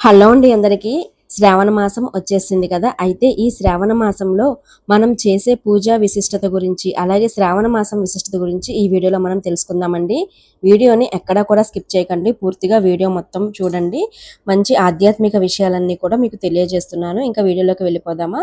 Hello అండి అందరికీ. శ్రావణ మాసం వచ్చేసింది కదా! అయితే ఈ శ్రావణ మాసంలో మనం చేసే పూజా విశిష్టత గురించి, అలాగే శ్రావణ మాసం విశిష్టత గురించి ఈ వీడియోలో మనం తెలుసుకుందామండి. వీడియోని ఎక్కడా కూడా స్కిప్ చేయకండి. పూర్తిగా వీడియో మొత్తం చూడండి. మంచి ఆధ్యాత్మిక విషయాలన్నీ కూడా మీకు తెలియజేస్తున్నాను. ఇంకా వీడియోలోకి వెళ్ళిపోదామా?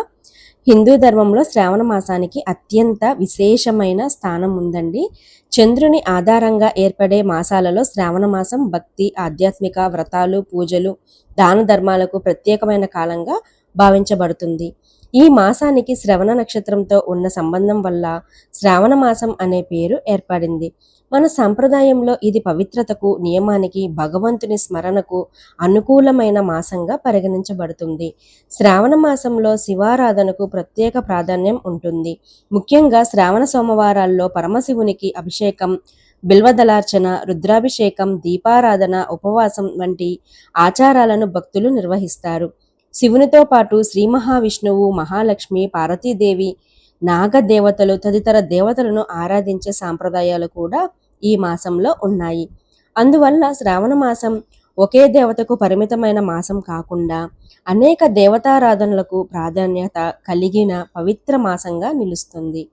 హిందూ ధర్మంలో శ్రావణ మాసానికి అత్యంత విశేషమైన స్థానం ఉందండి. చంద్రుని ఆధారంగా ఏర్పడే మాసాలలో శ్రావణ మాసం భక్తి, ఆధ్యాత్మిక వ్రతాలు, పూజలు, దాన ధర్మాలకు ప్రత్యేకమైన కాలంగా భావించబడుతుంది. ఈ మాసానికి శ్రవణ నక్షత్రంతో ఉన్న సంబంధం వల్ల శ్రావణ మాసం అనే పేరు ఏర్పడింది. మన సంప్రదాయంలో ఇది పవిత్రతకు, నియమానికి, భగవంతుని స్మరణకు అనుకూలమైన మాసంగా పరిగణించబడుతుంది. శ్రావణ మాసంలో శివారాధనకు ప్రత్యేక ప్రాధాన్యం ఉంటుంది. ముఖ్యంగా శ్రావణ సోమవారాల్లో పరమశివునికి అభిషేకం, బిల్వదళార్చన, రుద్రాభిషేకం, దీపారాధన, ఉపవాసం వంటి ఆచారాలను భక్తులు నిర్వహిస్తారు. శివునితో పాటు శ్రీ మహావిష్ణువు, మహాలక్ష్మి, పార్వతీదేవి, నాగదేవతలు తదితర దేవతలను ఆరాధించే సాంప్రదాయాలు కూడా ఈ మాసంలో ఉన్నాయి. అందువల్ల శ్రావణ మాసం ఒకే దేవతకు పరిమితమైన మాసం కాకుండా అనేక దేవతారాధనలకు ప్రాధాన్యత కలిగిన పవిత్ర మాసంగా నిలుస్తుంది.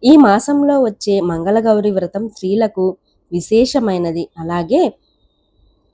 ఈ మాసంలో వచ్చే మంగళగౌరి వ్రతం స్త్రీలకు విశేషమైనది. అలాగే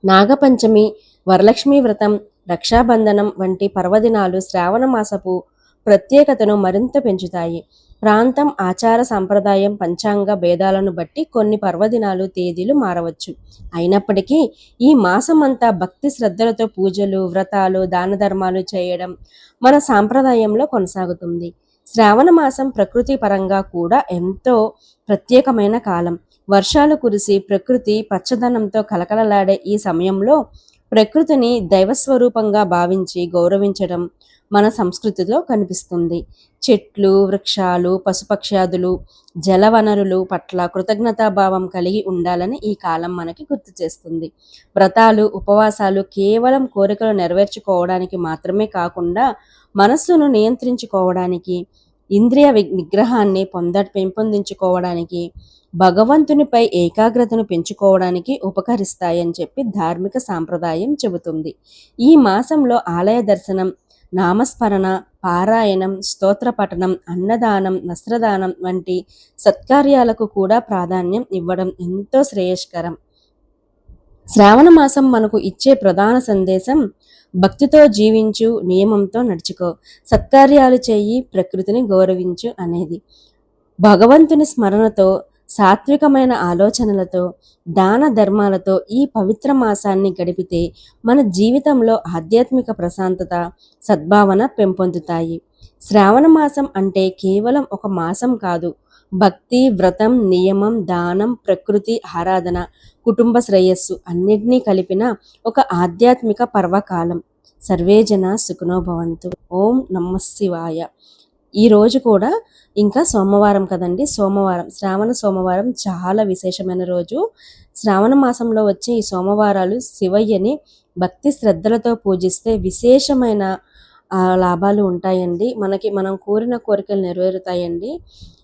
నాగపంచమి, వరలక్ష్మి వ్రతం, రక్షాబంధనం వంటి పర్వదినాలు శ్రావణ మాసపు ప్రత్యేకతను మరింత పెంచుతాయి. ప్రాంతం, ఆచార సంప్రదాయం, పంచాంగ భేదాలను బట్టి కొన్ని పర్వదినాలు, తేదీలు మారవచ్చు. అయినప్పటికీ ఈ మాసమంతా భక్తి శ్రద్ధలతో పూజలు, వ్రతాలు, దాన ధర్మాలు చేయడం మన సాంప్రదాయంలో కొనసాగుతుంది. శ్రావణ మాసం ప్రకృతి పరంగా కూడా ఎంతో ప్రత్యేకమైన కాలం. వర్షాలు కురిసి ప్రకృతి పచ్చదనంతో కలకలలాడే ఈ సమయంలో ప్రకృతిని దైవస్వరూపంగా భావించి గౌరవించడం మన సంస్కృతిలో కనిపిస్తుంది. చెట్లు, వృక్షాలు, పశుపక్ష్యాదులు, జలవనరులు పట్ల కృతజ్ఞతాభావం కలిగి ఉండాలని ఈ కాలం మనకి గుర్తు చేస్తుంది. వ్రతాలు, ఉపవాసాలు కేవలం కోరికలు నెరవేర్చుకోవడానికి మాత్రమే కాకుండా మనస్సును నియంత్రించుకోవడానికి, ఇంద్రియ నిగ్రహాన్ని పెంపొందించుకోవడానికి, భగవంతునిపై ఏకాగ్రతను పెంచుకోవడానికి ఉపకరిస్తాయని చెప్పి ధార్మిక సాంప్రదాయం చెబుతుంది. ఈ మాసంలో ఆలయ దర్శనం, నామస్మరణ, పారాయణం, స్తోత్ర పఠనం, అన్నదానం, వస్త్రదానం వంటి సత్కార్యాలకు కూడా ప్రాధాన్యం ఇవ్వడం ఎంతో శ్రేయస్కరం. శ్రావణ మాసం మనకు ఇచ్చే ప్రధాన సందేశం భక్తితో జీవించు, నియమంతో నడుచుకో, సత్కార్యాలు చేయి, ప్రకృతిని గౌరవించు అనేది. భగవంతుని స్మరణతో, సాత్వికమైన ఆలోచనలతో, దాన ధర్మాలతో ఈ పవిత్ర మాసాన్ని గడిపితే మన జీవితంలో ఆధ్యాత్మిక ప్రశాంతత, సద్భావన పెంపొందుతాయి. శ్రావణ మాసం అంటే కేవలం ఒక మాసం కాదు. భక్తి, వ్రతం, నియమం, దానం, ప్రకృతి ఆరాధన, కుటుంబ శ్రేయస్సు అన్నిటినీ కలిపిన ఒక ఆధ్యాత్మిక పర్వకాలం. సర్వేజన సుఖినో భవంతు. ఓం నమః శివాయ. ఈరోజు కూడా ఇంకా సోమవారం కదండి. శ్రావణ సోమవారం చాలా విశేషమైన రోజు. శ్రావణ మాసంలో వచ్చే ఈ సోమవారాలు శివయ్యని భక్తి శ్రద్ధలతో పూజిస్తే విశేషమైన లాభాలు ఉంటాయండి. మనం కోరిన కోరికలు నెరవేరుతాయండి.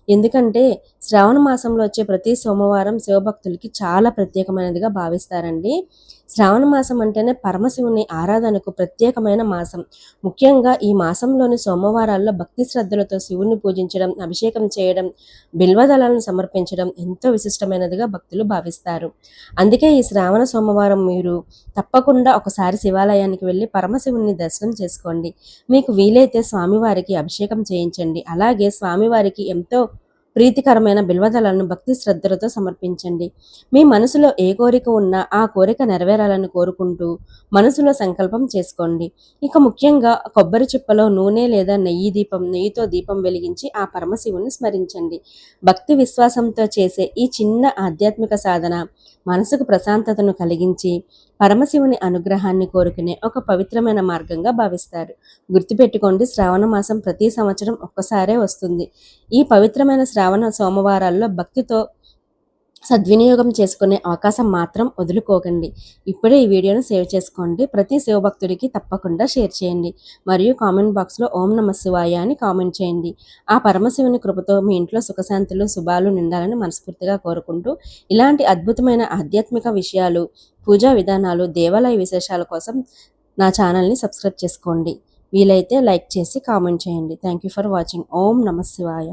ఎందుకంటే శ్రావణ మాసంలో వచ్చే ప్రతి సోమవారం శివభక్తులకి చాలా ప్రత్యేకమైనదిగా భావిస్తారండి. శ్రావణ మాసం అంటేనే పరమశివుని ఆరాధనకు ప్రత్యేకమైన మాసం. ముఖ్యంగా ఈ మాసంలోని సోమవారాల్లో భక్తి శ్రద్ధలతో శివుని పూజించడం, అభిషేకం చేయడం, బిల్వదళాలను సమర్పించడం ఎంతో విశిష్టమైనదిగా భక్తులు భావిస్తారు. అందుకే ఈ శ్రావణ సోమవారం మీరు తప్పకుండా ఒకసారి శివాలయానికి వెళ్ళి పరమశివుని దర్శనం చేసుకోండి. మీకు వీలైతే స్వామివారికి అభిషేకం చేయించండి. అలాగే స్వామివారికి ఎంతో ప్రీతికరమైన బిల్వదళాలను భక్తి శ్రద్ధలతో సమర్పించండి. మీ మనసులో ఏ కోరిక ఉన్నా ఆ కోరిక నెరవేరాలని కోరుకుంటూ మనసులో సంకల్పం చేసుకోండి. ఇక ముఖ్యంగా కొబ్బరి చిప్పలో నూనె లేదా నెయ్యితో దీపం వెలిగించి ఆ పరమశివుని స్మరించండి. భక్తి విశ్వాసంతో చేసే ఈ చిన్న ఆధ్యాత్మిక సాధన మనసుకు ప్రశాంతతను కలిగించి పరమశివుని అనుగ్రహాన్ని కోరుకునే ఒక పవిత్రమైన మార్గంగా భావిస్తారు. గుర్తుపెట్టుకోండి, శ్రావణ మాసం ప్రతి సంవత్సరం ఒక్కసారే వస్తుంది. ఈ పవిత్రమైన శ్రావణ సోమవారాల్లో భక్తితో సద్వినియోగం చేసుకునే అవకాశం మాత్రం వదులుకోకండి. ఇప్పుడే ఈ వీడియోను సేవ్ చేసుకోండి. ప్రతి శివభక్తుడికి తప్పకుండా షేర్ చేయండి. మరియు కామెంట్ బాక్స్లో ఓం నమః శివాయ అని కామెంట్ చేయండి. ఆ పరమశివుని కృపతో మీ ఇంట్లో సుఖశాంతులు, శుభాలు నిండాలని మనస్ఫూర్తిగా కోరుకుంటూ ఇలాంటి అద్భుతమైన ఆధ్యాత్మిక విషయాలు, పూజా విధానాలు, దేవాలయ విశేషాల కోసం నా ఛానల్ని సబ్స్క్రైబ్ చేసుకోండి. వీలైతే లైక్ చేసి కామెంట్ చేయండి. Thank you for watching. ఓం నమః శివాయ.